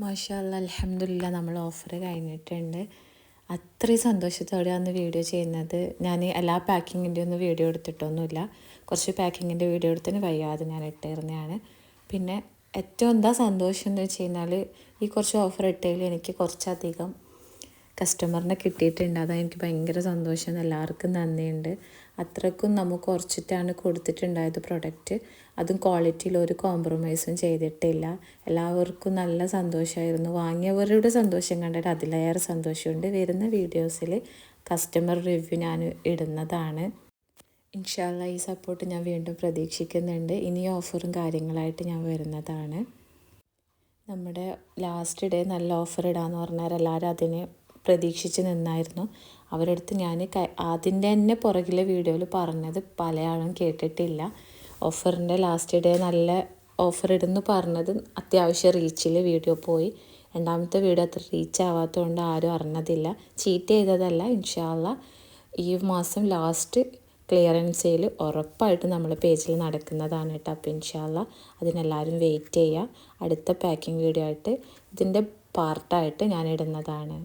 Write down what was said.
മാഷാ അല്ലാ അൽഹംദുലില്ലാ നമ്മൾ ഓഫർ കഴിഞ്ഞിട്ടുണ്ട്. അത്രയും സന്തോഷത്തോടെയാണ് വീഡിയോ ചെയ്യുന്നത്. ഞാൻ എല്ലാ പാക്കിങ്ങിൻ്റെ ഒന്നും വീഡിയോ എടുത്തിട്ടൊന്നുമില്ല. കുറച്ച് പാക്കിങ്ങിൻ്റെ വീഡിയോ എടുത്തതിന് വയ്യാതെ ഞാൻ ഇട്ടിരുന്നതാണ്. പിന്നെ ഏറ്റവും എന്താ സന്തോഷം എന്ന് വെച്ച് കഴിഞ്ഞാൽ ഈ കുറച്ച് ഓഫർ ഇട്ടതിൽ എനിക്ക് കുറച്ചധികം കസ്റ്റമറിനെ കിട്ടിയിട്ടുണ്ട്. അതാണ് എനിക്ക് ഭയങ്കര സന്തോഷം. എല്ലാവർക്കും നന്ദിയുണ്ട്. അത്രയ്ക്കും നമുക്ക് കുറച്ചിട്ടാണ് കൊടുത്തിട്ടുണ്ടായത് പ്രൊഡക്റ്റ്. അതും ക്വാളിറ്റിയിൽ ഒരു കോംപ്രമൈസും ചെയ്തിട്ടില്ല. എല്ലാവർക്കും നല്ല സന്തോഷമായിരുന്നു. വാങ്ങിയവരുടെ സന്തോഷം കണ്ടിട്ട് അതിലേറെ സന്തോഷമുണ്ട്. വരുന്ന വീഡിയോസിൽ കസ്റ്റമർ റിവ്യൂ ഞാൻ ഇടുന്നതാണ്. ഇൻഷാ അല്ലാ ഈ സപ്പോർട്ട് ഞാൻ വീണ്ടും പ്രതീക്ഷിക്കുന്നുണ്ട്. ഇനി ഓഫറും കാര്യങ്ങളായിട്ട് ഞാൻ വരുന്നതാണ്. നമ്മുടെ ലാസ്റ്റ് ഡേ നല്ല ഓഫർ ഇടാമെന്ന് പറഞ്ഞാൽ എല്ലാവരും അതിന് പ്രതീക്ഷിച്ച് നിന്നായിരുന്നു. അവരടുത്ത് ഞാൻ അതിൻ്റെ തന്നെ പുറകിലെ വീഡിയോയിൽ പറഞ്ഞത് പല ആളും കേട്ടിട്ടില്ല. ഓഫറിൻ്റെ ലാസ്റ്റ് ഡേ നല്ല ഓഫർ ഇടുന്നു പറഞ്ഞത് അത്യാവശ്യം റീച്ചിൽ വീഡിയോ പോയി. രണ്ടാമത്തെ വീഡിയോ അത്ര റീച്ച് ആവാത്തതുകൊണ്ട് ആരും അറിഞ്ഞതില്ല. ചീറ്റ് ചെയ്തതല്ല. ഇൻഷാ അല്ലാ ഈ മാസം ലാസ്റ്റ് ക്ലിയറൻസ് സെയിൽ ഉറപ്പായിട്ട് നമ്മുടെ പേജിൽ നടക്കുന്നതാണ് കേട്ടോ. അപ്പോൾ ഇൻഷാ അല്ലാ അതിനെല്ലാവരും വെയിറ്റ് ചെയ്യുക. അടുത്ത പാക്കിംഗ് വീഡിയോ ആയിട്ട് ഇതിൻ്റെ പാർട്ടായിട്ട് ഞാൻ ഇടുന്നതാണ്.